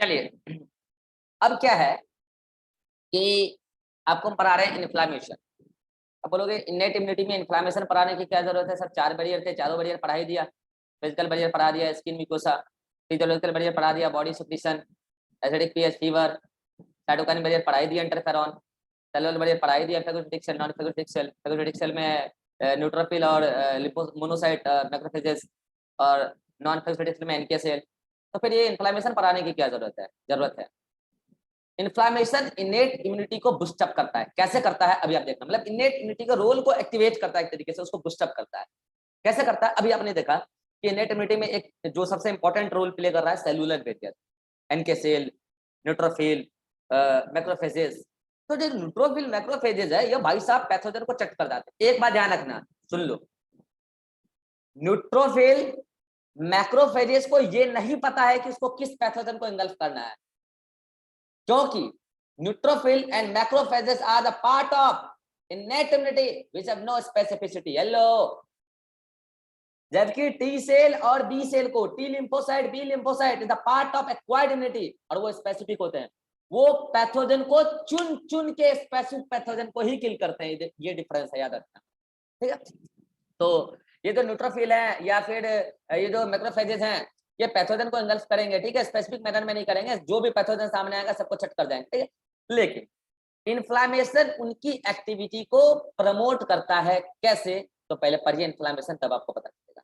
चलिए, अब क्या है कि आपको हम पढ़ा रहे हैं इन्फ्लामेशन। अब बोलोगे इन्नेट इम्यूनिटी में इन्फ्लामेशन पढ़ाने की क्या जरूरत है सर? 4 बैरियर थे, चारों बैरियर पढ़ा ही दिया। फिजिकल बैरियर पढ़ा दिया, स्किन म्यूकोसा, फिजियोलॉजिकल बैरियर पढ़ा दिया, body secretion, acidic pH, fever, cytokine barrier पढ़ा ही दिया, इंटरफेरॉन, सेलुलर बैरियर पढ़ा ही दिया, phagocytic cell, non phagocytic cell, phagocytic cell में न्यूट्रोफिल और मोनोसाइट मैक्रोफेजेस, और नॉन फेगोसिटिक सेल में एनके सेल। तो फिर ये इन्फ्लामेशन पढ़ाने की क्या जरूरत है? इन्फ्लामेशन इनेट इम्यूनिटी को बूस्टअप करता है। कैसे करता है अभी आप देखना, मतलब इनेट इम्यूनिटी के रोल को एक्टिवेट करता है, एक तरीके से उसको बूस्टअप करता है। कैसे करता है? अभी आपने देखा कि इनेट इम्यूनिटी में एक जो सबसे इंपॉर्टेंट रोल प्ले कर रहा है cellular barrier, NK cell, neutrophil, macrophages. तो जो न्यूट्रोफिल मैक्रोफेजेस है ये भाई साहब पैथोजन को चट कर जाते हैं। एक बात ध्यान रखना, सुन लो, न्यूट्रोफिल मैक्रोफेजेस को ये नहीं पता है कि उसको किस पैथोजन को इंगल्फ करना है, क्योंकि neutrophil and macrophages are the part of innate immunity which have no specificity। Hello, जबकि टी सेल और बी सेल को, T lymphocyte, B lymphocyte is the part of acquired immunity, और वो स्पेसिफिक होते हैं। वो पैथोजन को चुन चुन के स्पेसिफिक पैथोजन को ही किल करते हैं। ये डिफरेंस है, याद रखना, ठीक है? तो ये जो न्यूट्रोफिल है या फिर ये जो मैक्रोफेजेस हैं, ये पैथोजन को इंगल्फ करेंगे, ठीक है? स्पेसिफिक मैनर में नहीं करेंगे, जो भी पैथोजन सामने आएगा सबको चट कर जाएंगे, ठीक है? लेकिन इन्फ्लामेशन उनकी एक्टिविटी को प्रमोट करता है। कैसे? तो पहले पढ़िए इन्फ्लामेशन, तब आपको पता चलेगा।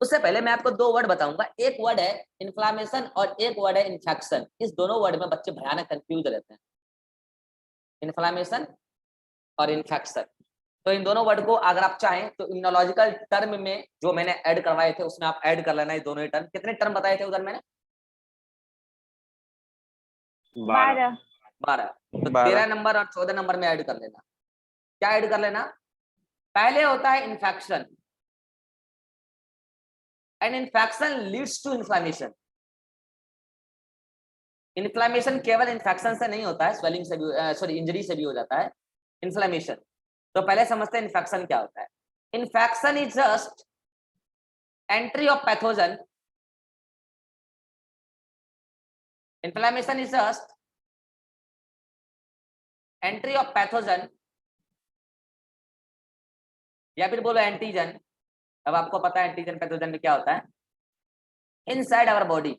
उससे पहले मैं आपको 2 वर्ड बताऊंगा, एक वर्ड है इन्फ्लामेशन और एक वर्ड है इन्फेक्शन। इस दोनों वर्ड में बच्चे भयानक कंफ्यूज रहते हैं, इन्फ्लामेशन और इन्फेक्शन। तो इन दोनों वर्ड को अगर आप चाहें तो इम्यूनोलॉजिकल टर्म में जो मैंने ऐड करवाए थे उसमें आप ऐड कर लेना ये दोनों ही टर्म। कितने टर्म बताए थे उधर मैंने? 12। 12। तो 13 नंबर और 14 नंबर में ऐड कर लेना। क्या ऐड कर लेना? पहले होता है infection, and infection leads to inflammation. Inflammation केवल इन्फेक्शन से नहीं होता है, स्वेलिंग से भी, सॉरी, इंजरी से भी हो जाता है इन्फ्लामेशन। तो पहले समझते हैं इन्फेक्शन क्या होता है। Infection is just entry of pathogen, inflammation is just entry of pathogen, या फिर बोलो एंटीजन। अब आपको पता है एंटीजन पैथोजन में क्या होता है। Inside our body,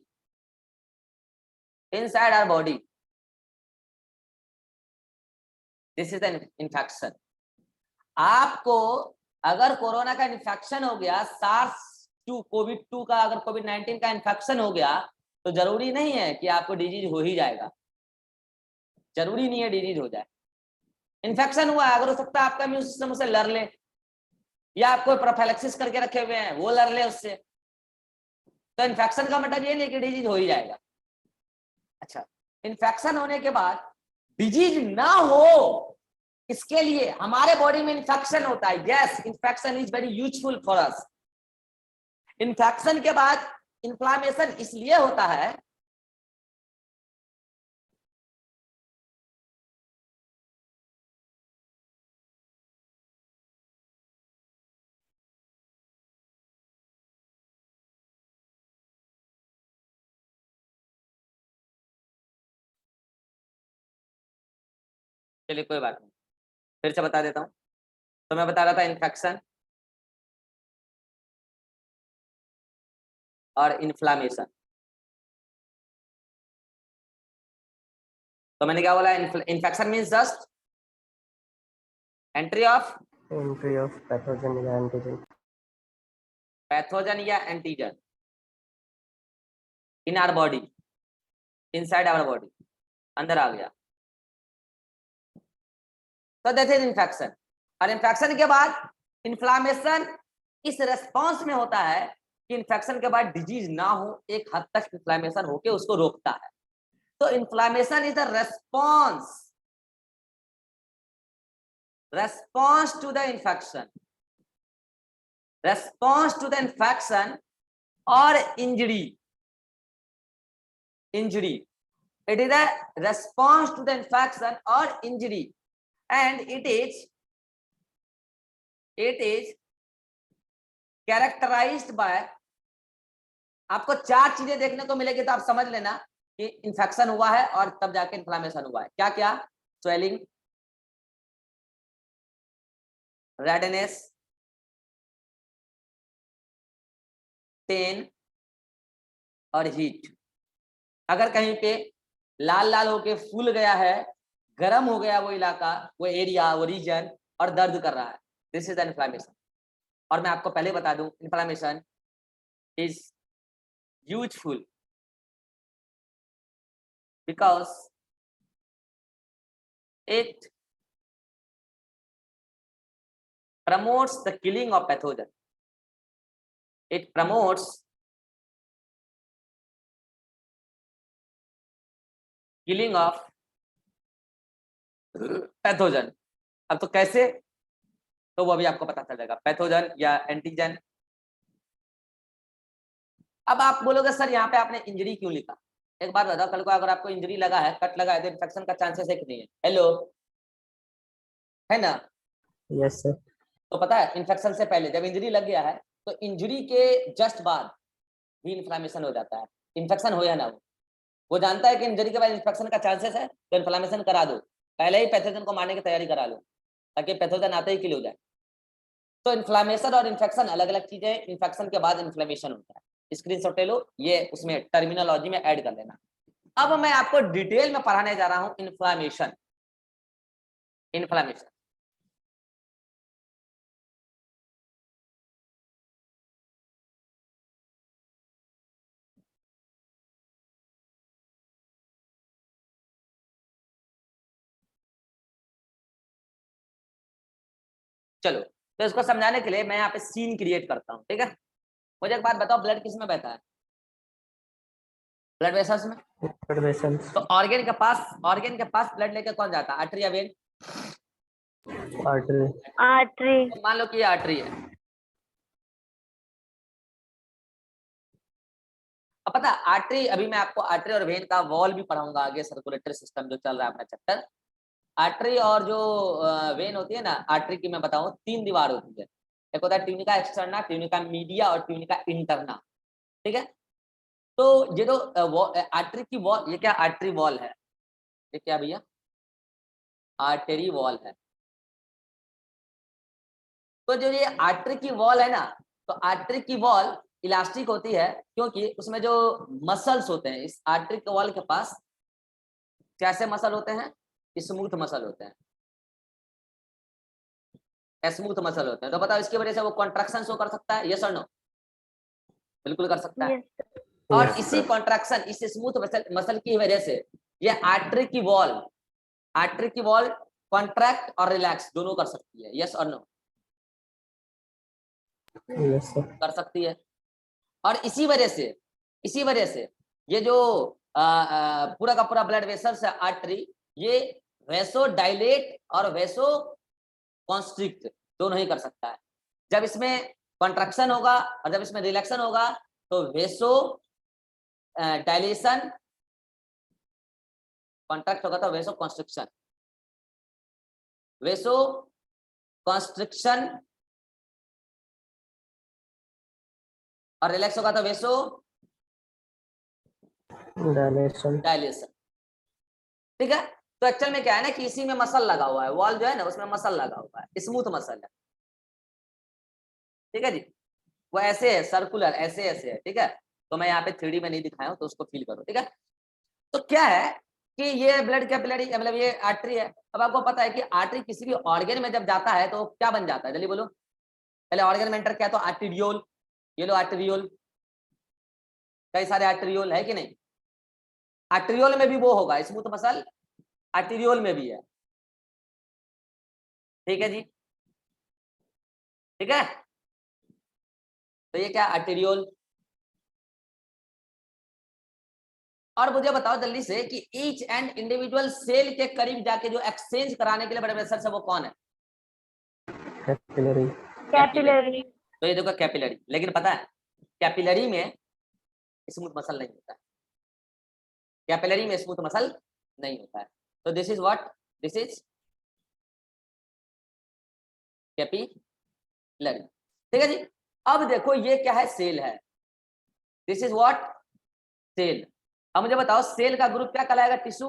inside our body, this is an infection. आपको अगर कोरोना का इन्फेक्शन हो गया, सार्स 2 कोविड 2 का, अगर कोविड-19 का इन्फेक्शन हो गया, तो जरूरी नहीं है कि आपको डिजीज हो ही जाएगा, जरूरी नहीं है डिजीज हो जाए। इन्फेक्शन हुआ है, अगर हो सकता है आपका इम्यून सिस्टम उसे लड़ ले, या आपको प्रोफाइलैक्सिस करके रखे हुए हैं वो लड़ ले उससे। तो इन्फेक्शन का मतलब ये नहीं कि डिजीज हो ही जाएगा। अच्छा, इन्फेक्शन होने के बाद डिजीज ना हो, इसके लिए हमारे बॉडी में इन्फेक्शन होता है। Yes, infection is very useful for us. Infection के बाद इन्फ्लामेशन इसलिए होता है चलिए कोई बात नहीं, फिर से बता देता हूं। तो मैं बता रहा था इन्फेक्शन और इन्फ्लामेशन। तो मैंने क्या बोला? Infection means just entry of pathogen या एंटीजन, पैथोजन या antigen in our body, inside our body, अंदर आ गया, तो दैट इज इन्फेक्शन। और इन्फेक्शन के बाद इन्फ्लामेशन इस रेस्पॉन्स में होता है कि इन्फेक्शन के बाद डिजीज ना हो, एक हद तक इन्फ्लामेशन होके उसको रोकता है। तो inflammation is the response to the infection, response to the infection or injury, it is a response to the infection or injury, and it is characterized by, आपको 4 चीजें देखने को मिलेगी तो आप समझ लेना कि इन्फेक्शन हुआ है और तब जाके इन्फ्लामेशन हुआ है। क्या क्या? स्वेलिंग, रेडनेस, पेन और हीट। अगर कहीं पे लाल लाल होके फूल गया है, गर्म हो गया वो इलाका, वो एरिया, वो रीजन, और दर्द कर रहा है, दिस इज इन्फ्लामेशन। और मैं आपको पहले बता दूं, inflammation is useful because it promotes the killing of pathogen. It promotes killing of pathogen. अब तो कैसे, तो वो अभी आपको पता चल जाएगा, पैथोजन या एंटीजन। अब आप बोलोगे सर यहाँ पे आपने इंजरी क्यों लिखा? एक बात बताओ, कल को अगर आपको इंजरी लगा है, कट लगा है, तो इन्फेक्शन का चांसेस है कि नहीं है? हेलो, है ना? Yes, sir. तो पता है इन्फेक्शन से पहले जब इंजरी लग गया है, तो इंजरी के जस्ट बाद भी इन्फ्लामेशन हो जाता है। इन्फेक्शन हो या ना हो, वो जानता है कि इंजरी के बाद इन्फेक्शन का चांसेस है, तो इन्फ्लामेशन करा दो, पहले ही पैथोजन को मारने की तैयारी करा लो, ताकि पैथोजन आते ही किल हो जाए। तो इन्फ्लामेशन और इन्फेक्शन अलग अलग चीजें हैं। इन्फेक्शन के बाद इन्फ्लेमेशन होता है, स्क्रीनशॉट ले लो, ये उसमें टर्मिनोलॉजी में ऐड कर लेना। अब मैं आपको डिटेल में पढ़ाने जा रहा हूं इन्फ्लामेशन। इन्फ्लामेशन चलो, तो इसको समझाने के लिए मैं यहाँ पे सीन क्रिएट करता हूँ, ठीक है? मुझे एक बात बताओ, ब्लड किस में बहता है? ब्लड वेसल्स में। Blood vessels. तो ऑर्गन के पास ब्लड लेके कौन जाता है? आर्टरी या वेन? Artery. आर्टरी। तो मान लो कि ये आर्टरी है। अब पता है आर्टरी, अभी मैं आपको आर्टरी और वेन का वॉल भी पढ़ाऊंगा आगे, सर्कुलेटरी सिस्टम जो चल रहा है अपना चैप्टर। आर्टरी और जो वेन होती है ना, आर्टरी की मैं बताऊं 3 दीवार होती है। एक होता है ट्यूनिका एक्सटर्ना, ट्यूनिका मीडिया और ट्यूनिका इंटरना, ठीक है? तो ये तो आर्टरी की वॉल, ये क्या आर्टरी वॉल है? ये क्या भैया? आर्टरी वॉल है। तो जो ये आर्टरी की वॉल है ना, तो आर्टरी की वॉल इलास्टिक होती है, क्योंकि उसमें जो मसल्स होते हैं इस आर्टरी के वॉल के पास, कैसे मसल होते हैं? स्मूथ मसल होते हैं, स्मूथ मसल होते हैं। तो बताओ इसकी वजह से वो कॉन्ट्रैक्शन शो कर सकता है, यस और नो? बिल्कुल कर सकता है। यस। और Yes, इसी sir. कॉन्ट्रैक्शन, इस स्मूथ मसल की वजह से ये आर्टरी की वॉल कॉन्ट्रैक्ट और रिलैक्स दोनों कर सकती है, यस और नो? Yes, sir. कर सकती है। और इसी वजह से ये जो पूरा का पूरा ब्लड वेसल्स है आर्टरी, ये वेसो डायलेट और वेसो कॉन्स्ट्रिक्ट दोनों ही कर सकता है। जब इसमें कॉन्ट्रैक्शन होगा और जब इसमें रिलैक्शन होगा, तो वेसो डायलेशन, कॉन्ट्रैक्ट होगा तो वेसो कॉन्स्ट्रिक्शन, वेसो कॉन्स्ट्रिक्शन, और रिलैक्स होगा तो वेसो Dilation. डायलेशन, ठीक है? तो एक्चुअल में क्या है ना कि इसी में मसल लगा हुआ है, वॉल जो है ना उसमें मसल लगा हुआ है, स्मूथ मसल है, ठीक है जी? वो ऐसे है, सर्कुलर ऐसे है, ठीक है? तो मैं यहाँ पे 3D में नहीं दिखाया हूं, तो उसको फील करो, ठीक है? तो क्या है कि ये ब्लड कैपिलरी, मतलब ये आर्टरी है। अब आपको पता है कि आर्टरी किसी भी ऑर्गन में जब जाता है तो क्या बन जाता है, जल्दी बोलो। पहले ऑर्गन में एंटर किया तो आर्टेरियोल, ये लो आर्टेरियोल, कई सारे आर्टेरियोल है कि नहीं? आर्टेरियोल में भी वो होगा स्मूथ मसल, आर्टेरियोल में भी है, ठीक है जी? ठीक है, तो ये क्या आर्टेरियोल। और मुझे बताओ जल्दी से कि ईच एंड इंडिविजुअल सेल के करीब जाके जो एक्सचेंज कराने के लिए बड़े वेसल है वो कौन है? Capillary. कैपिलरी। तो ये देखो कैपिलरी, लेकिन पता है कैपिलरी में स्मूथ मसल नहीं होता है, कैपिलरी में स्मूथ मसल नहीं होता है। तो this is what, this is capillary, ठीक है जी? अब देखो ये क्या है, सेल है, दिस इज व्हाट, सेल। अब मुझे बताओ सेल का ग्रुप क्या कहलाएगा? टिश्यू।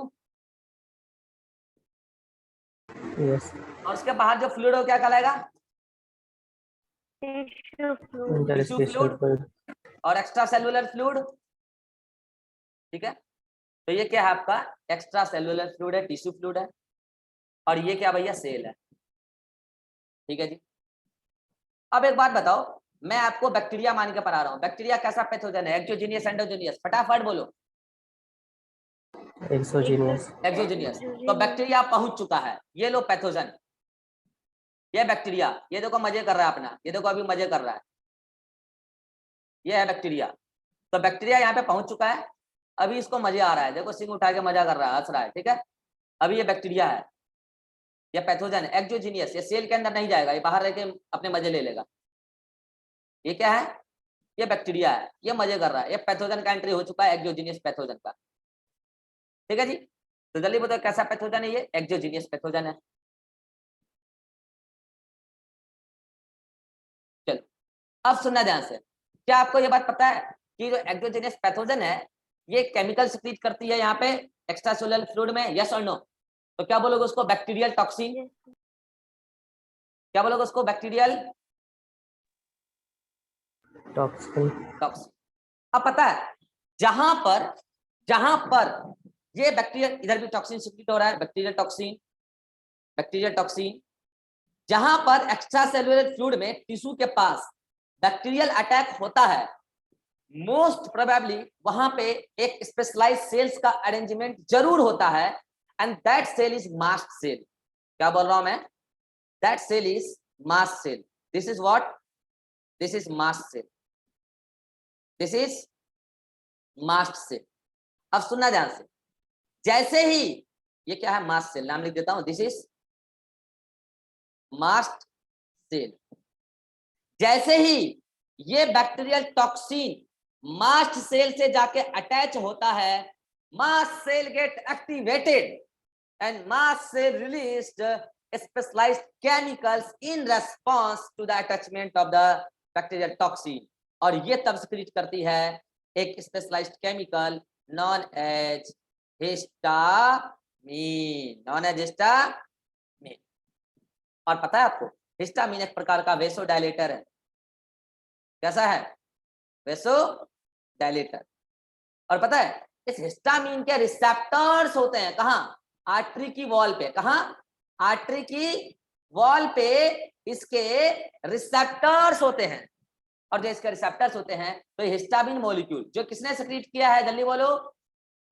यस, और उसके बाहर जो फ्लूइड हो क्या कहलाएगा? Tissue fluid, interstitial fluid। Fluid, और एक्स्ट्रा सेलुलर फ्लूइड, ठीक है। तो ये क्या है आपका? एक्स्ट्रा सेलुलर फ्लूइड है, टिश्यू फ्लूइड है। और ये क्या भैया? सेल है, ठीक है जी। अब एक बात बताओ, मैं आपको बैक्टीरिया मान के पढ़ा रहा हूँ, बैक्टीरिया कैसा पैथोजन है? Exogenous, endogenous? फटाफट बोलो। Exogenous, exogenous. तो बैक्टीरिया पहुंच चुका है, ये लो पैथोजन, ये बैक्टीरिया, ये देखो मजे कर रहा है अपना, ये देखो अभी मजे कर रहा है, ये है बैक्टीरिया। तो बैक्टीरिया यहाँ पे पहुंच चुका है, अभी इसको मजे आ रहा है, देखो सिंग उठा के मजा कर रहा है, हंस रहा है, ठीक है। अभी ये बैक्टीरिया है, ये पैथोजन है, एक्सोजीनियस, ये सेल के अंदर नहीं जाएगा, ये बाहर रह के अपने मजे ले लेगा। ये क्या है? ये बैक्टीरिया है, ये मजे कर रहा है, ये पैथोजन का एंट्री हो चुका है, एक्सोजीनियस पैथोजन का, ठीक है जी। तो जल्दी बताओ कैसा पैथोजन है? ये एक्सोजीनियस पैथोजन है। चलो अब सुनना ध्यान से, क्या आपको ये बात पता है कि जो एक्सोजेनियस पैथोजन है ये केमिकल सिक्रीट करती है यहाँ पे एक्स्ट्रासेलुलर फ्लूइड में? यस और नो? तो क्या बोलोगे उसको? Bacterial toxin. क्या बोलोगे उसको? Bacterial toxin, toxin. अब पता है जहां पर ये बैक्टीरियल, इधर भी टॉक्सिन सिक्रीट हो रहा है, बैक्टीरियल टॉक्सिन, बैक्टीरियल टॉक्सिन। जहां पर एक्स्ट्रा सेलुलर फ्लूइड में टिश्यू के पास बैक्टीरियल अटैक होता है, मोस्ट प्रोबेबली वहां पे एक स्पेशलाइज्ड सेल्स का अरेंजमेंट जरूर होता है, and that cell is mast cell. क्या बोल रहा हूं मैं? That cell is mast cell. This is what? This is mast cell, this is mast cell. अब सुनना ध्यान से, जैसे ही ये क्या है? मास्ट सेल, नाम लिख देता हूं, दिस इज मास्ट सेल। जैसे ही ये बैक्टीरियल टॉक्सिन मास्ट सेल से जाके अटैच होता है, mast cell get activated and mast cell released specialised chemicals in response to the attachment of the bacterial toxin. और ये तब सिक्रीट करती है एक specialised chemical known as histamine, known as histamine. और पता है आपको हिस्टामीन एक प्रकार का वेसोडायलेटर है। कैसा है? वेसोडायलेटर। और पता है इस हिस्टामीन के रिसेप्टर्स होते हैं कहाँ? आर्टरी की वॉल पे। कहाँ? आर्टरी की वॉल पे इसके रिसेप्टर्स होते हैं। और जो इसके रिसेप्टर्स होते हैं तो ये हिस्टामीन मॉलिक्यूल जो किसने सिक्रीट किया है? जल्दी बोलो,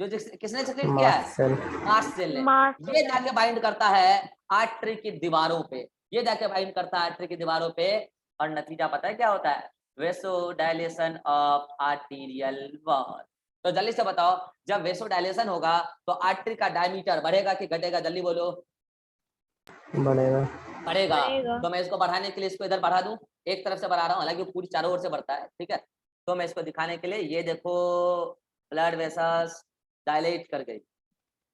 जो किसने सिक्रीट किया है? मास्ट सेल, मास्ट सेल ने। ये जाके बाइंड करता है आर्टरी की दीवारों पे, ये जाके बाइंड करता है आर्टरी की दीवारों पे, और नतीजा पता है क्या होता है? Vasodilation of arterial wall. तो जल्दी से बताओ, जब वेसोडाइलेशन होगा तो आर्टरी का डायमीटर बढ़ेगा कि घटेगा? जल्दी बोलो। बढ़ेगा, बढ़ेगा। बढ़ेगा। तो मैं इसको बढ़ाने के लिए इसको इधर बढ़ा दूं, एक तरफ से बढ़ा रहा हूँ, हालांकि पूरी चारों ओर से बढ़ता है, ठीक है। तो मैं इसको दिखाने के लिए, ये देखो ब्लड वेसल्स डायलेट कर गई,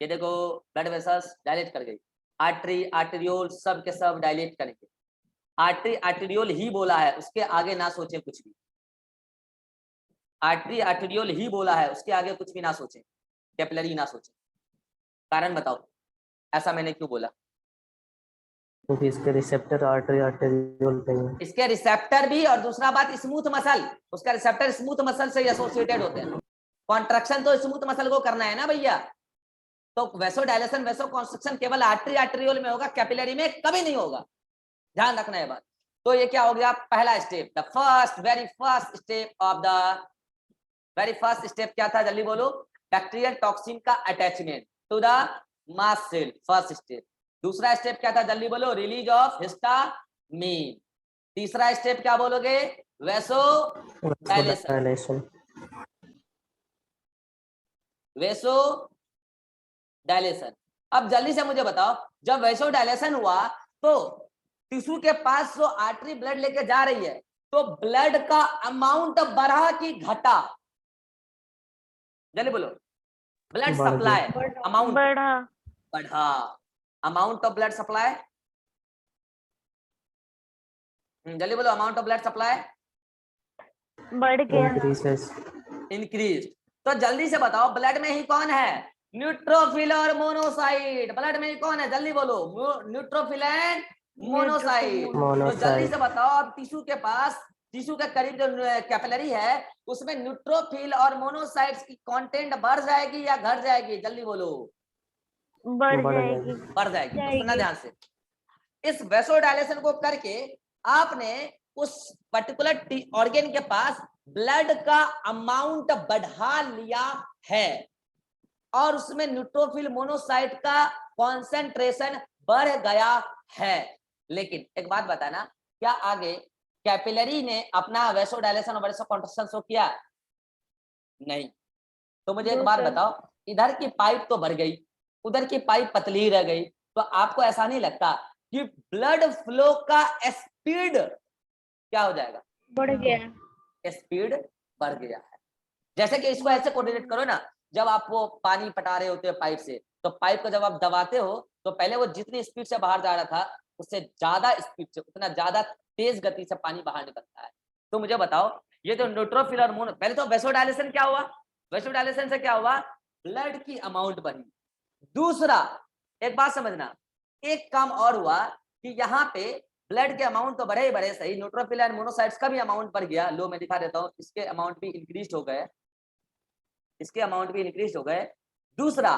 ये देखो ब्लड वेसल्स डायलेट कर गई, आर्टरी आर्टेरियोल सब के सब डायलेट करेंगे। आर्टरी आर्टेरियोल ही बोला है, उसके आगे ना सोचे कुछ भी। आर्टरी आर्टेरियोल ही बोला है, उसके आगे कुछ भी ना सोचे, कैपिलरी ना सोचे। कारण बताओ ऐसा मैंने क्यों बोला? क्योंकि इसके रिसेप्टर आर्टरी आर्टेरियोल पे है। इसके रिसेप्टर भी, और दूसरा बात स्मूथ मसल, उसका रिसेप्टर स्मूथ मसल से एसोसिएटेड होते हैं। कॉन्ट्रैक्शन तो स्मूथ मसल को करना है ना भैया, तो वेसोडाइलेशन वेसो कॉन्स्ट्रक्शन केवल आर्टरी आर्टेरियोल में होगा, कैपिलरी में कभी नहीं होगा, ध्यान रखना है बात। तो ये क्या हो गया? पहला step, the first very first step of the very first step क्या था? जल्दी बोलो। बैक्टीरियल टॉक्सिन का attachment to the mast cell, first step. दूसरा स्टेप क्या था? जल्दी बोलो। Release of histamine. तीसरा स्टेप क्या बोलोगे? वेसोडाइलेशन। Dilation, vasodilation. अब जल्दी से मुझे बताओ, जब वेसोडाइलेशन हुआ तो टिश्यू के पास जो आर्टरी ब्लड लेके जा रही है, तो ब्लड का अमाउंट बढ़ा कि घटा? जल्दी बोलो। ब्लड बढ़ सप्लाई गया, अमाउंट बढ़ा। बढ़ा। अमाउंट ऑफ ब्लड सप्लाई, जल्दी बोलो। अमाउंट ऑफ ब्लड सप्लाई बढ़ गया। Increases, increase. तो जल्दी से बताओ ब्लड में ही कौन है, न्यूट्रोफिल और मोनोसाइट। ब्लड में ही कौन है, जल्दी बोलो, न्यूट्रोफिल एंड मोनोसाइट। तो जल्दी मोनोसाइट से बताओ, अब टिश्यू के पास, टिश्यू के करीब जो कैपिलरी है उसमें न्यूट्रोफिल और मोनोसाइट्स की कंटेंट बढ़ जाएगी या घट जाएगी, जल्दी बोलो। बढ़ जाएगी। बढ़ जाएगी। तो सुनना ध्यान से, इस वेसोडायलेशन को करके आपने उस पर्टिकुलर ऑर्गन के पास ब्लड का अमाउंट बढ़ा लिया है और उसमें न्यूट्रोफिल मोनोसाइट का कॉन्सेंट्रेशन बढ़ गया है। लेकिन एक बात बताना, क्या आगे कैपिलरी ने अपना वेसोडायलेशन और वेसोकॉन्ट्रैक्शन शो किया? नहीं। तो मुझे एक बात बताओ, इधर की पाइप तो भर गई, उधर की पाइप पतली रह गई, तो आपको ऐसा नहीं लगता कि ब्लड फ्लो का स्पीड क्या हो जाएगा? बढ़ गया। स्पीड बढ़ गया है। जैसे कि इसको ऐसे कोऑर्डिनेट करो ना, जब आप वो पानी पटा रहे होते हो पाइप से, तो पाइप को जब आप दबाते हो तो पहले वो जितनी स्पीड से बाहर जा रहा था उससे ज्यादा स्पीड से, उतना ज्यादा तेज गति से पानी बाहर निकलता है। तो मुझे बताओ, ये जो न्यूट्रोफिल और मोनो, पहले तो वेसोडायलेशन क्या हुआ, वेसोडायलेशन से क्या हुआ, ब्लड की अमाउंट बढ़ी। दूसरा, एक बात समझना, एक काम और हुआ कि यहाँ पे ब्लड के अमाउंट तो बढ़े ही बढ़े, सही, न्यूट्रोफिल एंड मोनोसाइट्स का भी अमाउंट बढ़ गया, लो मैं दिखा देता हूँ, इसके अमाउंट भी इंक्रीज हो गए, इसके अमाउंट भी इंक्रीज हो गए। दूसरा,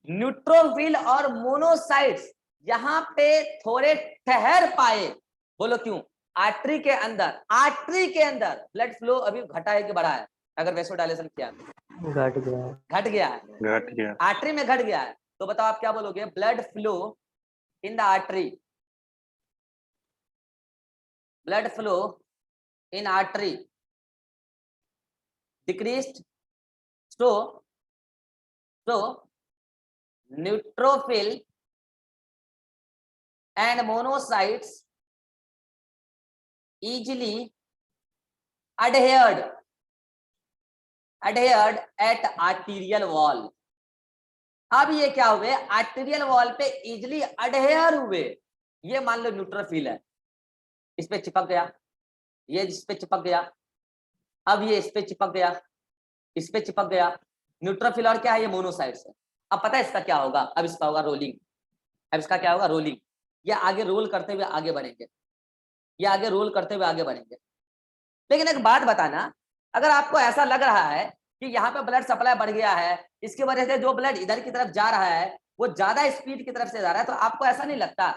न्यूट्रोफिल और मोनोसाइट्स यहाँ पे थोड़े ठहर पाए, बोलो क्यों? आर्टरी के अंदर, आर्टरी के अंदर ब्लड फ्लो अभी घटा है कि बढ़ा है? अगर वेसोडायलेशन किया घट गया है। घट गया है, घट गया। आर्टरी में घट गया है। तो बताओ आप क्या बोलोगे? Blood flow in the artery, blood flow in artery decreased, so neutrophil and monocytes easily adhered at arterial wall। अब ये क्या हुए, आर्टेरियल वॉल पे इजिली अडहेयर हुए। ये मान लो न्यूट्रोफिल है, इस पे चिपक गया, ये इस पे चिपक गया, अब ये इस पे चिपक गया, इस पे चिपक गया। न्यूट्रोफिल और क्या है, ये मोनोसाइट्स है। अब पता है इसका क्या होगा, अब इसका होगा रोलिंग। अब इसका क्या होगा, रोलिंग। ये आगे रोल करते हुए आगे बढ़ेंगे, ये आगे रोल करते हुए आगे बढ़ेंगे। लेकिन एक बात बताना, अगर आपको ऐसा लग रहा है कि यहाँ पे ब्लड सप्लाई बढ़ गया है, इसकी वजह से जो ब्लड इधर की तरफ जा रहा है वो ज्यादा स्पीड की तरफ से जा रहा है, तो आपको ऐसा नहीं लगता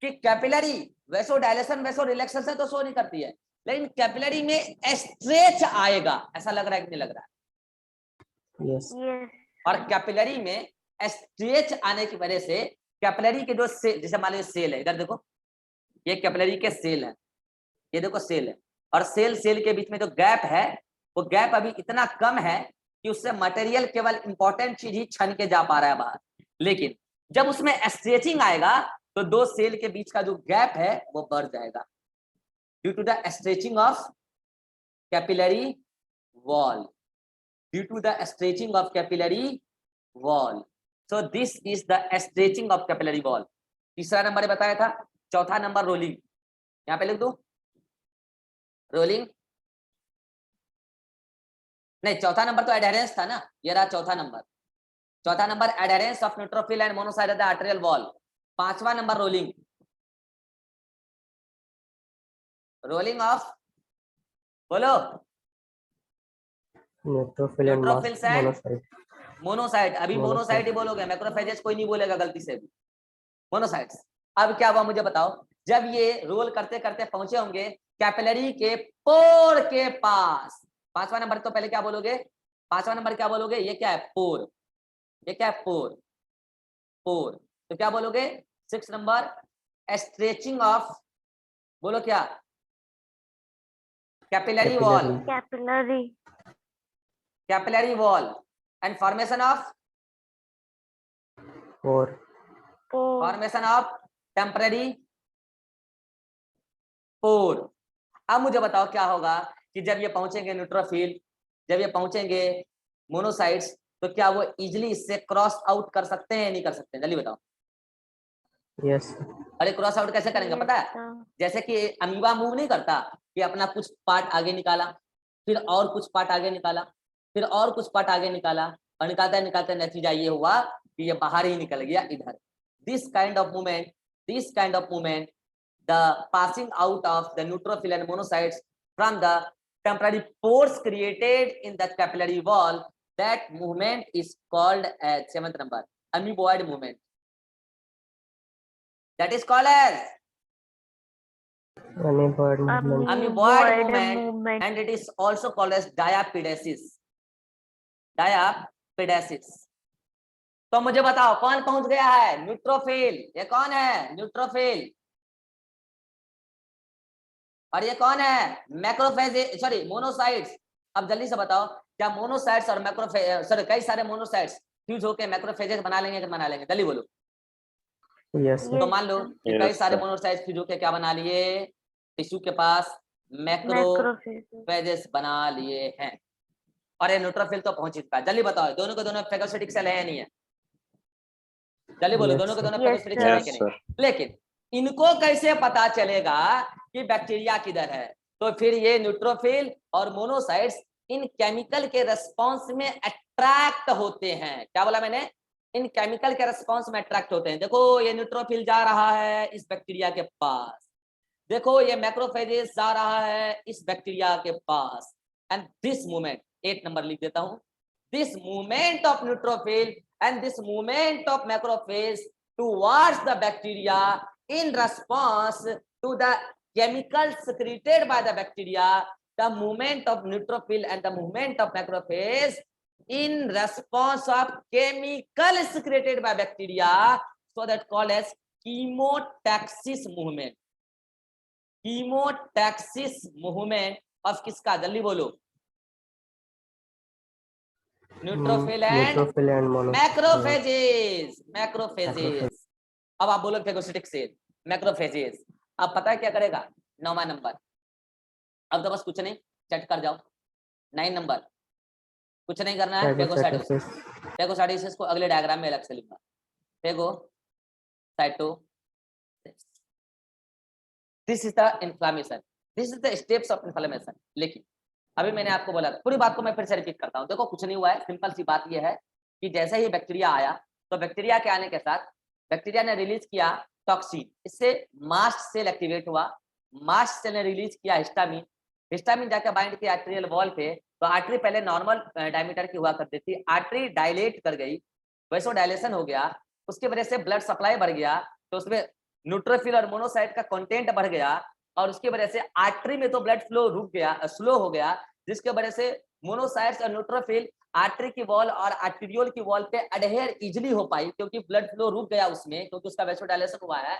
कि कैपिलरी वेसोडायलेशन वेसो रिलैक्सेशन तो शो नहीं करती है, लेकिन कैपिलरी में स्ट्रेच आएगा, ऐसा लग रहा है कि नहीं लग रहा है? यस। और कैपिलरी में स्ट्रेच आने की वजह से कैपिलरी के जो सेल, जैसे मान लीजिए सेल है, इधर देखो, ये कैपिलरी के सेल है, ये देखो सेल है, और सेल के बीच में जो गैप है वो गैप अभी इतना कम है कि उससे मटेरियल केवल इंपॉर्टेंट चीज ही छन के जा पा रहा है बाहर। लेकिन जब उसमें स्ट्रेचिंग आएगा तो दो सेल के बीच का जो गैप है वो बढ़ जाएगा, due to the stretching of capillary wall, due to the stretching of capillary wall. So this is the stretching of capillary wall. तीसरा नंबर बताया था। चौथा नंबर रोलिंग, यहाँ पे लिख दो रोलिंग, नहीं चौथा नंबर तो एडहेरेंस था ना, ये रहा चौथा नंबर। चौथा number adherence of neutrophil and monocyte at the arterial wall. पांचवा नंबर रोलिंग, रोलिंग ऑफ, बोलो, neutrophil and neutrophils and monocyte. Monocyte, अभी मोनोसाइट ही बोलोगे, मैक्रोफेजेस कोई नहीं बोलेगा गलती से भी, मोनोसाइट्स। अब क्या हुआ मुझे बताओ, जब ये रोल करते करते पहुंचे होंगे कैपिलरी के पोर के पास, पांचवा नंबर तो पहले क्या बोलोगे, पांचवा नंबर क्या बोलोगे, ये क्या है, पोर, ये क्या है, पोर, पोर, तो क्या बोलोगे, 6 नंबर स्ट्रेचिंग ऑफ, बोलो क्या, capillary wall, capillary capillary wall and formation of, और फॉर्मेशन ऑफ टेम्पररी पोर। अब मुझे बताओ क्या होगा कि जब ये पहुंचेंगे न्यूट्रोफिल, जब ये पहुंचेंगे मोनोसाइट्स, तो क्या वो इजिली इससे क्रॉस आउट कर सकते हैं, नहीं कर सकते, जल्दी बताओ। यस। अरे क्रॉस आउट कैसे करेंगे पता है, जैसे कि अमीबा मूव नहीं करता कि अपना कुछ पार्ट आगे निकाला फिर और कुछ पार्ट आगे निकाला, फिर और कुछ पार्ट आगे निकाला, और निकालते निकालते नतीजा ये हुआ कि ये बाहर ही निकल गया इधर। This kind of movement the passing out of the neutrophil and monocytes from the temporary pores created in the capillary wall, that movement is called as 7th number amoeboid movement. That is called as amoeboid movement. amoeboid movement, and it is also called as diapedesis. तो मुझे बताओ कौन पहुंच गया है? Neutrophil. ये कौन है? न्यूट्रोफिल। और ये कौन है? Macrophage, sorry monocytes. अब जल्दी से बताओ, क्या मोनोसाइट्स और मैक्रोफेज, सॉरी कई सारे मोनोसाइट्स फ्यूज होकर मैक्रोफेजेस बना लेंगे कि बना लेंगे? जल्दी बोलो। यस तो मान लो कि कई सारे मोनोसाइट्स फ्यूज होकर क्या बना लिए? टिश्यू के पास मैक्रोफेजेस बना लिए हैं। और ये न्यूट्रोफिल तो पहुंच चुका है। जल्दी बताओ, दोनों के दोनों फेगोसाइटिक सेल है या नहीं है? जल्दी बोलो, दोनों के दोनों फेगोसाइटिक सेल है कि नहीं? लेकिन इनको कैसे पता चलेगा कि बैक्टीरिया किधर है? तो फिर ये न्यूट्रोफिल और मोनोसाइट्स इन केमिकल के रेस्पॉन्स में अट्रैक्ट होते हैं। क्या बोला मैंने? इन केमिकल के रेस्पॉन्स में अट्रैक्ट होते हैं। देखो ये न्यूट्रोफिल जा रहा है इस बैक्टीरिया के पास, देखो ये मैक्रोफेजेस जा रहा है इस बैक्टीरिया के पास, एंड दिस मूवमेंट, 8 नंबर लिख देता हूं, this movement of neutrophil and this movement of macrophage towards the bacteria in response to the chemicals secreted by the bacteria, the movement of neutrophil and the movement of macrophage in response of chemical secreted by bacteria, so that called as chemotaxis movement. chemotaxis movement of किसका? जल्दी बोलो। Neutrophil and macrophages. अब आप बोलो phagocytic cell, macrophages. अब पता है क्या करेगा? 9वां नंबर। अब तो बस कुछ नहीं, चट कर जाओ। 9 नंबर कुछ नहीं करना है। फेगोसाइटोसिस को अगले डायग्राम में अलग से लिखा। Phagocytosis, this is the inflammation, this is the steps of inflammation. लेकिन अभी मैंने आपको बोला, पूरी बात को मैं फिर से रिपीट करता हूं। देखो कुछ नहीं हुआ है, सिंपल सी बात यह है कि जैसे ही बैक्टीरिया आया, तो बैक्टीरिया के आने के साथ बैक्टीरिया ने रिलीज किया टॉक्सिन, इससे मास्ट सेल एक्टिवेट हुआ, मास्ट सेल ने रिलीज किया हिस्टामिन, हिस्टामिन जाकर बाइंड किया आर्टेरियल वॉल पे। तो आर्टरी पहले नॉर्मल डायमीटर की हुआ करती थी, आर्टरी डायलेट कर गई, वैसो डायलेशन हो गया, उसकी वजह से ब्लड सप्लाई बढ़ गया, तो उसमें न्यूट्रोफिल और मोनोसाइट का कंटेंट बढ़ गया, और उसकी वजह से आर्टरी में तो ब्लड फ्लो रुक गया, स्लो हो गया, जिसके वजह से मोनोसाइट्स और न्यूट्रोफिल आर्टरी की वॉल और आर्टेरियोल की वॉल पे अडहेयर इजीली हो पाई, क्योंकि ब्लड फ्लो रुक गया उसमें, क्योंकि उसका वैसोडाइलेशन हुआ है।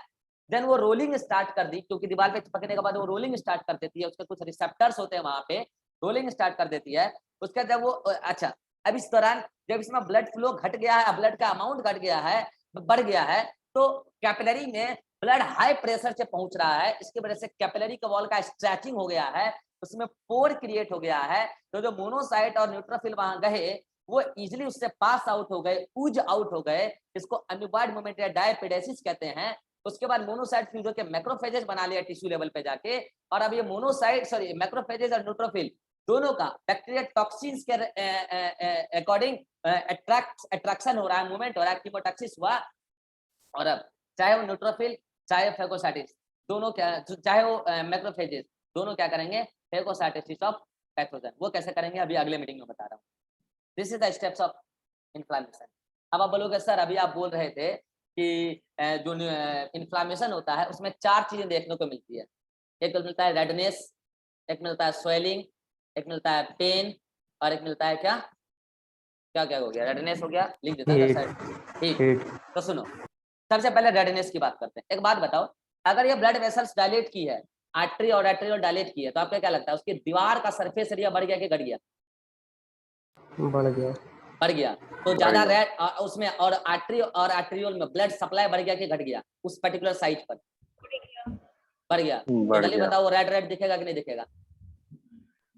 देन वो रोलिंग स्टार्ट कर दी, क्योंकि दीवार पे चिपकने के बाद वो रोलिंग स्टार्ट कर देती है, उसके कुछ रिसेप्टर्स होते हैं वहां पे, रोलिंग स्टार्ट कर देती है। उसके बाद जब वो अच्छा, अब इस दौरान जब इसमें ब्लड फ्लो घट गया है, ब्लड का अमाउंट घट गया है, बढ़ गया है, तो कैपिलरी में ब्लड हाई प्रेशर से पहुंच रहा है, इसकी वजह से कैपिलरी का वॉल का स्ट्रेचिंग हो गया है, उसमें पोर क्रिएट हो गया है, तो जो मोनोसाइट और न्यूट्रोफिल वहां गए वो इजीली उससे पास आउट हो गए, ऊज आउट हो गए, इसको अमीबॉइड मूवमेंट या डायपेडेसिस कहते हैं। उसके बाद मोनोसाइट फ्यूज होकर मैक्रोफेजेस बना लिया टिश्यू लेवल पे जाके, और अब ये मोनोसाइट सॉरी मैक्रोफेजेस और न्यूट्रोफिल दोनों का बैक्टीरिया टॉक्सिन्स के अकॉर्डिंग अट्रैक्शन हो रहा है, मूवमेंट हो रहा है, कीमोटैक्सिस हुआ। और अब चाहे वो न्यूट्रोफिल चाहे फेगोसाइटिस, दोनों क्या, चाहे वो मैक्रोफेजेस, दोनों क्या करेंगे? Phagocytosis of pathogen. वो कैसे करेंगे अभी अगले मीटिंग में बता रहा हूँ। This is the steps of inflammation. अब आप बोलोगे सर अभी आप बोल रहे थे कि जो इन्फ्लेमेशन होता है उसमें 4 चीजें देखने को मिलती है, एक मिलता है रेडनेस, एक मिलता है स्वेलिंग, एक मिलता है पेन, और एक मिलता है क्या क्या क्या हो गया? रेडनेस हो गया, लिख देता है हीट। तो सुनो, सबसे पहले रेडनेस की बात करते हैं। एक बात बताओ, अगर ये ब्लड वेसल्स डायलेट की है, आर्टरी और आर्टेरियोल डायलेट की है, तो आपको क्या लगता है उसकी दीवार का सरफेस एरिया बढ़ गया कि घट गया? बढ़ गया। बढ़ गया। तो ज्यादा रेड उसमें और आर्टरी और आर्टेरियोल में ब्लड सप्लाई बढ़ गया कि घट गया उस पर्टिकुलर साइट पर? बढ़ गया। तो जल्दी बताओ वो रेड रेड दिखेगा कि नहीं दिखेगा?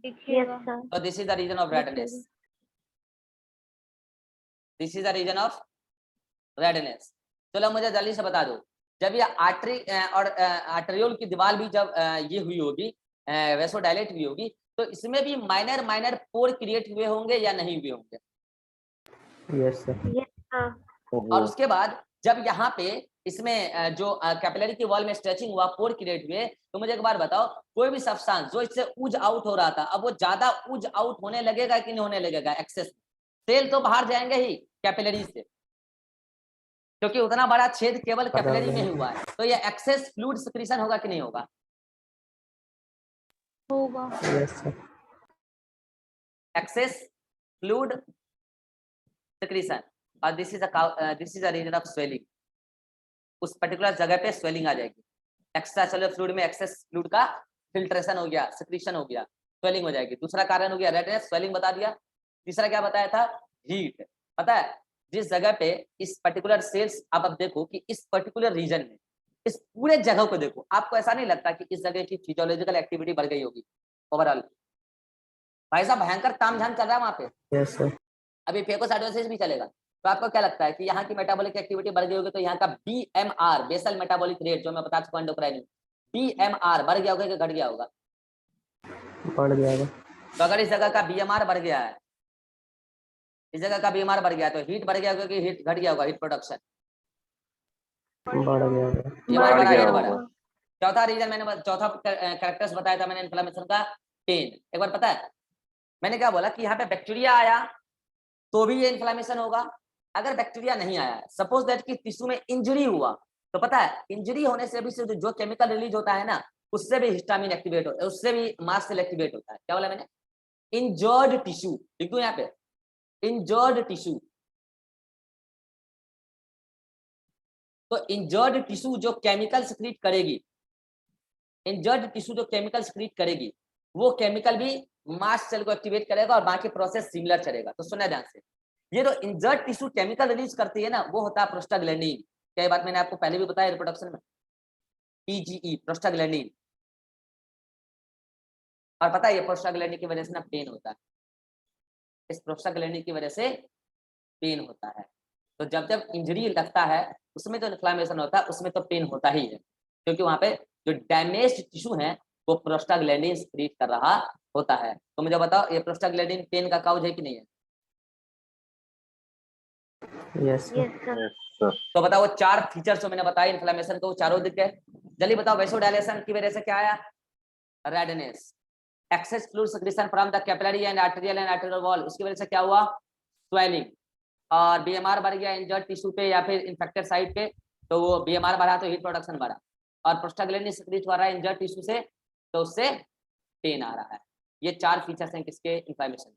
तो this is the reason of redness, this is the reason of redness. चलो मुझे जल्दी से बता दो, जब ये आर्टरी और आर्टेरियोल की दीवार भी जब ये हुई होगी, वैसोडाइलेट हुई होगी, तो इसमें भी माइनर माइनर पोर क्रिएट हुए होंगे या नहीं हुए होंगे? Yes sir. Yes sir. और उसके बाद जब यहाँ पे इसमें जो कैपिलरी की वॉल में स्ट्रेचिंग हुआ, पोर क्रिएट हुए, तो मुझे एक बार बताओ, कोई भी सब्सटेंस जो इससे ऊज आउट हो रहा था, अब वो ज्यादा ऊज आउट होने लगेगा कि नहीं होने लगेगा? एक्सेस सेल तो बाहर जाएंगे ही कैपिलरी से, क्योंकि उतना बड़ा छेद केवल कैपिलरी में ही हुआ है। तो ये एक्सेस फ्लूइड सिक्रीशन होगा कि नहीं होगा? होगा। Yes sir. Excess fluid secretion, और this is a reason of swelling. उस पर्टिकुलर जगह पे स्वेलिंग आ जाएगी। एक्स्ट्रा सेलुलर फ्लूइड में एक्सेस फ्लूइड का फिल्ट्रेशन हो गया, सिक्रीशन हो गया, स्वेलिंग हो जाएगी। दूसरा कारण हो गया रेडनेस, स्वेलिंग बता दिया। तीसरा क्या बताया था? हीट। पता है जिस जगह पे इस पर्टिकुलर सेल्स, अब देखो कि इस पर्टिकुलर रीजन में, इस पूरे जगह को देखो, आपको ऐसा नहीं लगता कि इस जगह की फिजियोलॉजिकल एक्टिविटी बढ़ गई होगी? ओवरऑल भाई साहब भयंकर तामझाम चल रहा है वहां पे। Yes sir. अभी फेकोसाइटोसिस भी चलेगा। तो आपको क्या लगता है कि यहाँ की मेटाबॉलिक एक्टिविटी बढ़ गई होगी, तो यहाँ का बीएमआर, बेसल मेटाबॉलिक रेट, जो मैं बता चुका एंडोक्राइन, बीएमआर बढ़ गया होगा कि घट गया होगा? बढ़ जाएगा। तो अगर इस जगह का बीएमआर बढ़ गया है, इस जगह का बीएमआर बढ़ गया, तो हीट बढ़ गया होगा कि हीट घट गया होगा? हीट प्रोडक्शन बढ़ गया होगा। बीएमआर बढ़ा, हीट बढ़ा। होगा। चौथा रीजन मैंने चौथा कैरेक्टर्स बताया था मैंने इन्फ्लेमेशन का, पेन। एक बार पता है मैंने क्या बोला कि यहाँ पे बैक्टीरिया आया तो भी ये इन्फ्लेमेशन होगा। अगर बैक्टीरिया नहीं आया, सपोज दैट कि टिश्यू में इंजरी हुआ, तो पता है इंजरी होने से भी जो केमिकल रिलीज होता है ना, उससे भी हिस्टामिन एक्टिवेट होता है, उससे भी मास्ट सेल एक्टिवेट होता है। क्या बोला मैंने? इंजर्ड टिश्यू, लिख दूं यहाँ पे, इंजर्ड टिश्यू। तो इंजर्ड टिश्यू जो केमिकल सिक्रीट करेगी, इंजर्ड टिश्यू जो केमिकल सिक्रीट करेगी, वो केमिकल भी मास्ट सेल को एक्टिवेट करेगा और बाकी प्रोसेस सिमिलर चलेगा। तो सुनना ध्यान से, ये जो इंजर्ड टिश्यू केमिकल रिलीज करती है ना, वो होता है प्रोस्टाग्लैंडिन। क्या बात मैंने आपको पहले भी बताया रिप्रोडक्शन में, पीजीई, प्रोस्टाग्लैंडिन। और पता है ये प्रोस्टाग्लैंडिन की वजह से ना पेन होता है, इस प्रोस्टाग्लैंडिन की वजह से पेन होता है। तो जब जब इंजरी लगता है, उसमें जो इन्फ्लेमेशन होता है, उसमें तो पेन होता ही है, क्योंकि वहां पे जो डैमेज्ड टिश्यू है वो प्रोस्टाग्लैंडिन सिक्रीट कर रहा होता है। तो मुझे बताओ ये प्रोस्टाग्लैंडिन पेन का काउज है कि नहीं है? Yes sir. Yes sir. तो बताओ वो चार फीचर्स जो मैंने बताया इन्फ्लेमेशन को, वो चारों दिख गए। जल्दी बताओ वैसोडायलेशन की वजह से क्या आया? Redness. Access fluid secretion from the capillary and arterial wall, उसकी वजह से क्या हुआ? स्वेलिंग। और बीएमआर बढ़ गया इंजर्ड टिश्यू पे या फिर इंफेक्टेड साइट पे, तो वो बीएमआर बढ़ा तो हीट प्रोडक्शन बढ़ा। और प्रोस्टाग्लैंडिन सिक्रीट हो रहा है इंजर्ड टिश्यू से, तो उससे पेन आ रहा है। ये चार फीचर्स हैं किसके? इन्फ्लेमेशन।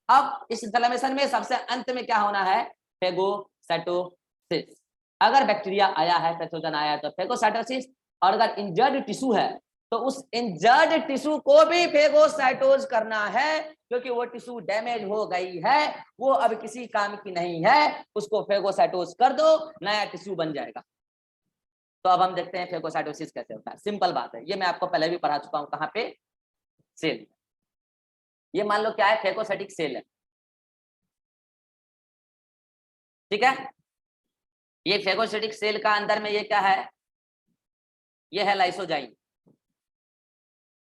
अब इस इन्फ्लेमेशन में सबसे अंत में क्या होना है? फेगोसाइटोसिस। अगर बैक्टीरिया आया है, पैथोजन आया है, तो फेगोसाइटोसिस। और अगर इंजर्ड टिश्यू है, तो उस इंजर्ड टिश्यू को भी फेगोसाइटोज करना है, क्योंकि वो टिश्यू डैमेज हो गई है, वो अब किसी काम की नहीं है, उसको फेगोसाइटोज कर दो, नया टिश्यू बन जाएगा। तो अब हम देखते हैं फेगोसाइटोसिस कैसे होता है। सिंपल बात है, ये मैं आपको पहले भी पढ़ा चुका हूं। कहाँ पे? सेल। ये मान लो क्या है? फेगोसाइटिक सेल है, ठीक है। ये फेगोसाइटिक सेल का अंदर में ये क्या है? ये है लाइसोजाइम।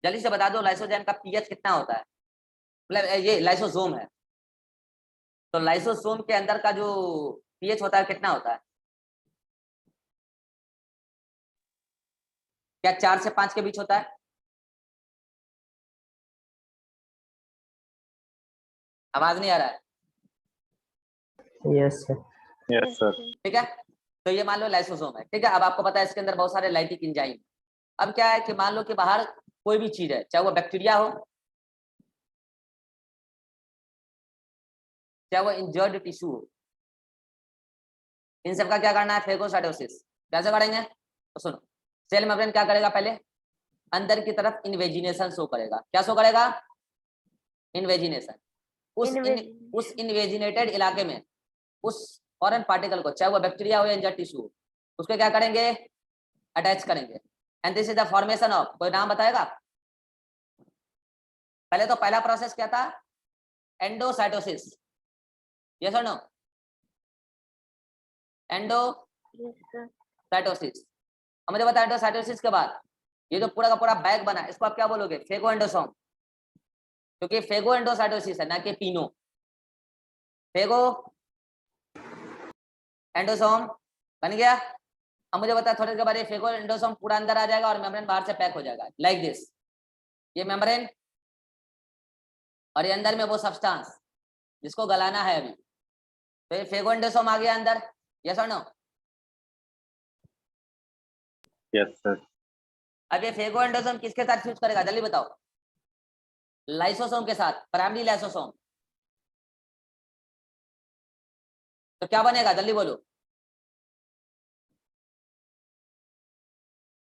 जल्दी से बता दो लाइसोजाइम का पीएच कितना होता है? मतलब ये लाइसोसोम है, तो लाइसोसोम के अंदर का जो पीएच होता है कितना होता है? क्या 4 से 5 के बीच होता है? आवाज नहीं आ रहा है? Yes sir. Yes sir. ठीक है, तो ये मान लो लाइसोसोम है, ठीक है। अब आपको पता है इसके अंदर बहुत सारे लाइटिक एंजाइम। अब क्या है कि मान लो कि बाहर कोई भी चीज है, चाहे वो बैक्टीरिया हो, चाहे वो इंजर्ड टिश्यू हो, इन सब का क्या करना है? फेगोसाइटोसिस। कैसे करेंगे? तो सुनो, सेल मेम्ब्रेन क्या करेगा? पहले अंदर की तरफ इन्वेजिनेशन शो करेगा। क्या शो करेगा? इन्वेजिनेशन। उस इन्वेजिनेटेड इलाके में उस फॉरेन पार्टिकल को, चाहे वो बैक्टीरिया हो या इंजर्ड टिश्यू, उसको क्या करेंगे? अटैच करेंगे। And this is the formation of, कोई नाम बताएगा? पहले तो पहला प्रोसेस क्या था? एंडोसाइटोसिस। यस और नो? एंडोसाइटोसिस। अब मुझे बता, एंडोसाइटोसिस के बाद ये जो पूरा का पूरा बैग बना, इसको आप क्या बोलोगे? Phago endosome. क्योंकि फेगो एंडोसाइटोसिस है ना कि पीनो। फेगो एंडोसोम बन गया। अब मुझे बता थोड़ी देर के बाद ये फेगो एंडोसोम पूरा अंदर आ जाएगा और मेम्ब्रेन बाहर से पैक हो जाएगा लाइक दिस। ये मेम्ब्रेन और ये अंदर में वो सब्सटेंस जिसको गलाना है अभी। तो ये फेगो एंडोसोम आ गया अंदर, यस और नो? Yes sir. अब ये फेगो एंडोसोम किसके साथ फ्यूज करेगा जल्दी बताओ? लाइसोसोम के साथ, प्राइमरी लाइसोसोम। तो क्या बनेगा जल्दी बोलो?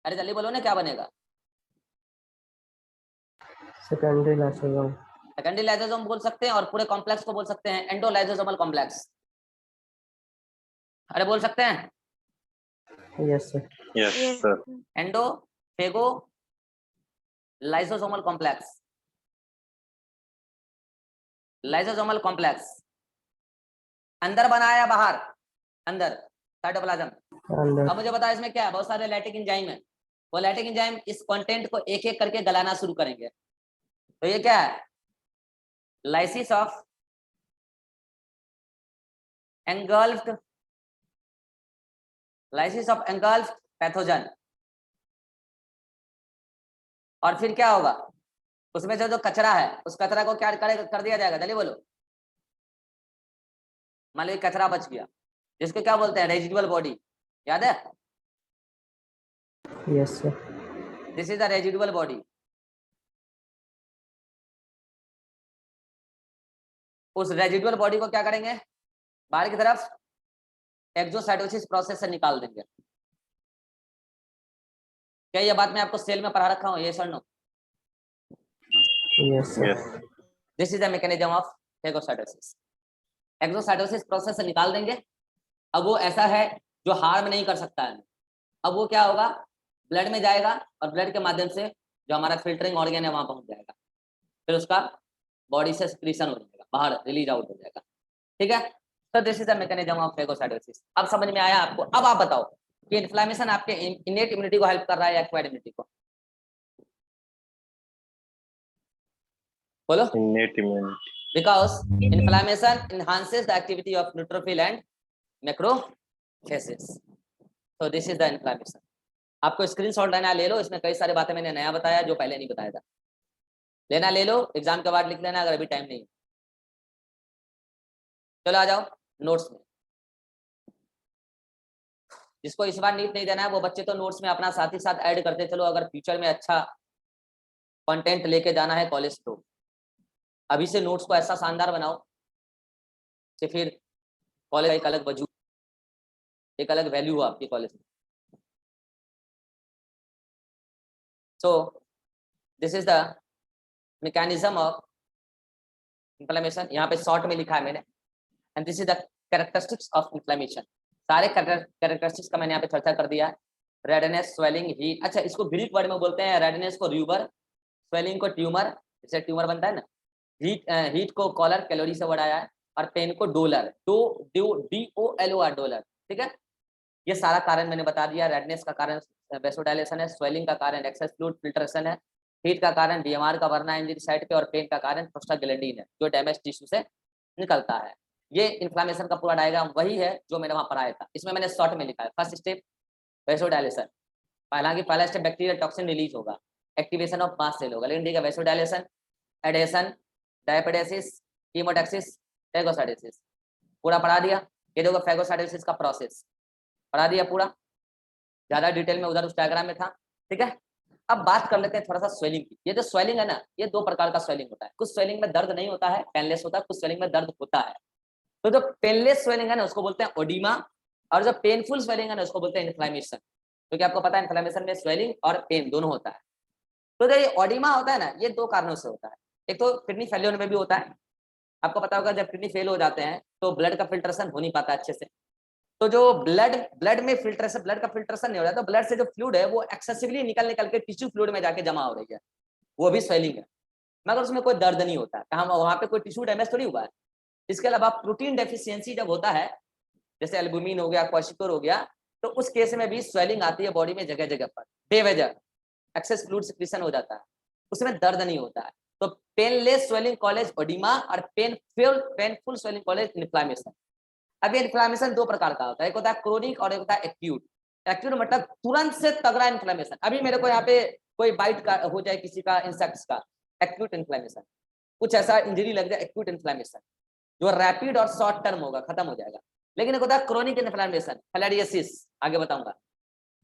अरे जल्दी बोलो ना, क्या बनेगा? Secondary lysosome. सेकेंडरी लाइसोसोम बोल सकते हैं और पूरे कॉम्प्लेक्स को बोल सकते हैं एंडोलाइसोसोमल कॉम्प्लेक्स। अरे बोल सकते हैं? Yes sir. Yes yes sir. Endo phago lysosomal complex, lysosomal complex अंदर बनाया बाहर? अंदर साइटोप्लाज्म। अंदर। अब मुझे बता इसमें क्या है, बहुत सारे लैक्टिक एंजाइम है। वो लैक्टिक एंजाइम इस कंटेंट को एक एक करके गलाना शुरू करेंगे। तो ये क्या है? Lysis of engulfed, lysis of engulfed pathogen. और फिर क्या होगा? उसमें से जो कचरा है उस कचरा को क्या कर दिया जाएगा जल्दी बोलो? मान लो कचरा बच गया जिसको क्या बोलते हैं? रेजिडुअल बॉडी, याद है? Yes sir. This is the residual body. उस रेजिडुअल बॉडी को क्या करेंगे? बाहर की तरफ एक्सोसाइटोसिस प्रोसेस से निकाल देंगे। क्या ये बात मैं आपको सेल में पढ़ा रखा हूँ? यस और no? Yes sir. Yes. This is the mechanism of phagocytosis. Exocytosis process से निकाल देंगे। अब वो ऐसा है जो हार्म नहीं कर सकता है। अब वो क्या होगा? ब्लड में जाएगा और ब्लड के माध्यम से जो हमारा फिल्टरिंग ऑर्गन है वहां पहुंच जाएगा। फिर उसका बॉडी से सिक्रीशन हो जाएगा, बाहर रिलीज आउट हो जाएगा। ठीक है? तो this is the mechanism of phagocytosis. अब समझ में आया आपको? अब आप बताओ कि इन्फ्लेमेशन आपके इनेट इम्यूनिटी को हेल्प कर रहा है या एक्वायर्ड इम्यूनिटी को? बोलो। Innate immunity. Because inflammation enhances the activity of neutrophil and macrophages. So this is the inflammation. आपको स्क्रीनशॉट लेना ले लो, इसमें कई सारी बातें मैंने नया बताया जो पहले नहीं बताया था। लेना ले लो, एग्जाम के बाद लिख लेना अगर अभी टाइम नहीं है। चलो आ जाओ नोट्स में। जिसको इस बार नीट नहीं देना है वो बच्चे तो नोट्स में अपना साथ ही साथ ऐड करते चलो, अगर फ्यूचर में अच्छा कंटेंट लेके जाना है कॉलेज तो अभी से नोट्स को ऐसा शानदार बनाओ कि फिर कॉलेज एक अलग वजूद, एक अलग वैल्यू हो आपकी कॉलेज में। सो this is the mechanism of inflammation. यहाँ पे शॉर्ट में लिखा है मैंने, and this is the characteristics of inflammation. सारे कैरेक्टरिस्टिक्स का मैंने यहाँ पे चर्चा कर दिया है। Redness, swelling, heat. अच्छा, इसको ग्रीक वर्ड में बोलते हैं। रेडनेस को र्यूबर, स्वेलिंग को ट्यूमर, जैसे ट्यूमर बनता है ना। हीट को कॉलर, कैलोरी से बढ़ाया है। और पेन को डोलर, DOLOR डोलर। ठीक है? ये सारा कारण मैंने बता दिया। रेडनेस का कारण वेसोडाइलेशन है, स्वेलिंग का कारण एक्सेस फ्लूइड फिल्ट्रेशन है, हीट का कारण DMR का बढ़ना इंजरी साइट पे, और पेन का कारण प्रोस्टाग्लैंडिन है जो डैमेज टिश्यू से निकलता है। ये इन्फ्लेमेशन का पूरा डायग्राम वही है जो मैंने वहां पढ़ाया था। इसमें मैंने शॉर्ट में लिखा है। फर्स्ट स्टेप वेसोडाइलेशन, हालांकि पहला स्टेप बैक्टीरियल टॉक्सिन रिलीज होगा, एक्टिवेशन ऑफ मास्ट सेल होगा, लेकिन ठीक है। Vasodilation, adhesion, diapedesis, chemotaxis, phagocytosis पूरा पढ़ा दिया। ये देखो फेगोसाइटोसिस का प्रोसेस पढ़ा दिया पूरा, ज्यादा डिटेल में उधर उस डायग्राम में था। ठीक है? अब बात कर लेते हैं थोड़ा सा स्वेलिंग की। ये जो स्वेलिंग है ना, ये दो प्रकार का स्वेलिंग होता है। कुछ स्वेलिंग में दर्द नहीं होता है, पेनलेस होता है। कुछ स्वेलिंग में दर्द होता है। तो जो पेनलेस स्वेलिंग है ना उसको बोलते हैं ओडिमा, और जो पेनफुल स्वेलिंग है ना उसको बोलते हैं इन्फ्लेमेशन। क्योंकि आपको पता है इन्फ्लेमेशन में स्वेलिंग और पेन दोनों होता है। तो जो ये ओडिमा होता है ना, ये दो कारणों से होता है। एक तो किडनी फेलियर में भी होता है। आपको पता होगा जब किडनी फेल हो जाते हैं तो ब्लड का फिल्ट्रेशन हो नहीं पाता अच्छे से। तो जो ब्लड में फिल्ट्रेशन, ब्लड का फिल्ट्रेशन नहीं हो रहा, तो ब्लड से जो फ्लूइड है वो एक्सेसिवली निकल के टिश्यू फ्लूइड में जाके जमा हो रही है, वो भी स्वेलिंग है। मगर उसमें कोई दर्द नहीं होता है। वहां पे कोई टिश्यू डैमेज थोड़ी हुआ है। इसके अलावा प्रोटीन डेफिशिएंसी जब होता है, जैसे एल्बुमिन हो गया, क्वाशिकोर हो गया, तो उस केस में भी स्वेलिंग आती है बॉडी में जगह जगह पर, बेवजह एक्सेस फ्लूइड सिक्रीशन हो जाता है, उसमें दर्द नहीं होता है। तो पेनलेस स्वेलिंग कॉलेज ओडिमा और पेनफुल स्वेलिंग कॉलेज इन्फ्लामेशन। अब ये इन्फ्लामेशन दो प्रकार का होता है, एक होता है क्रोनिक और एक होता है एक्यूट। एक्यूट मतलब तुरंत से तगड़ा इन्फ्लामेशन, अभी मेरे को यहाँ पे कोई बाइट का हो जाए किसी का इंसेक्ट्स का, एक्यूट इन्फ्लामेशन, कुछ ऐसा इंजरी लग जाए, एक्यूट इन्फ्लामेशन जो रैपिड और शॉर्ट टर्म होगा, खत्म हो जाएगा। लेकिन एक होता है क्रोनिक इन्फ्लामेशन, फिलारियसिस, आगे बताऊंगा।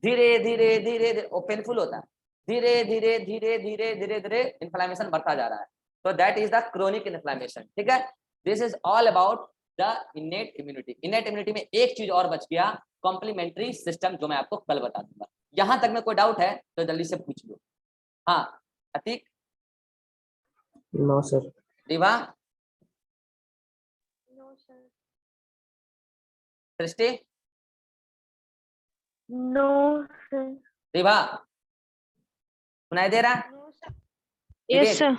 धीरे धीरे धीरे वो पेनफुल होता है, धीरे धीरे धीरे धीरे धीरे धीरे इन्फ्लामेशन बढ़ता जा रहा है, तो that is the chronic inflammation. ठीक है, this is all about the innate immunity. Innate immunity में एक चीज और बच गया, कॉम्प्लीमेंट्री सिस्टम, जो मैं आपको कल बता दूंगा। यहां तक में कोई डाउट है तो जल्दी से पूछ लो। हाँ Atiq, no sir. Riva, no sir. Srishti, no sir. Riva सुनाई दे रहा? No sir. Vivek? Yes sir.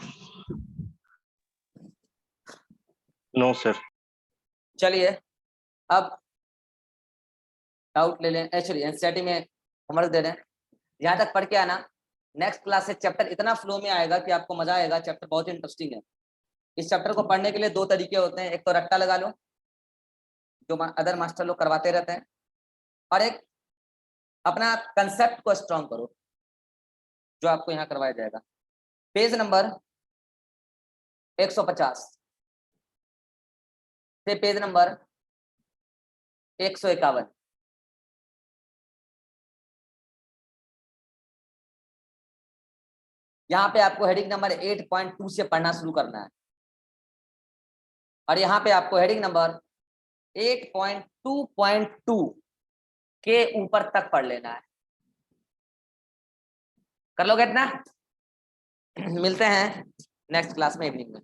No sir. चलिए अब डाउट ले लें, एक्चुअली एनसीईआरटी में होमवर्क दे रहे हैं, यहाँ तक पढ़ के आना। नेक्स्ट क्लास से चैप्टर इतना फ्लो में आएगा कि आपको मजा आएगा, चैप्टर बहुत इंटरेस्टिंग है। इस चैप्टर को पढ़ने के लिए दो तरीके होते हैं, एक तो रट्टा लगा लो जो अदर मास्टर लोग करवाते रहते हैं, और एक अपना कंसेप्ट को स्ट्रॉन्ग करो जो आपको यहाँ करवाया जाएगा। पेज नंबर 150 से पेज नंबर 151, यहाँ पे आपको हेडिंग नंबर 8.2 से पढ़ना शुरू करना है, और यहाँ पे आपको हेडिंग नंबर 8.2.2 के ऊपर तक पढ़ लेना है। कर लोगे इतना? मिलते हैं नेक्स्ट क्लास में इवनिंग में।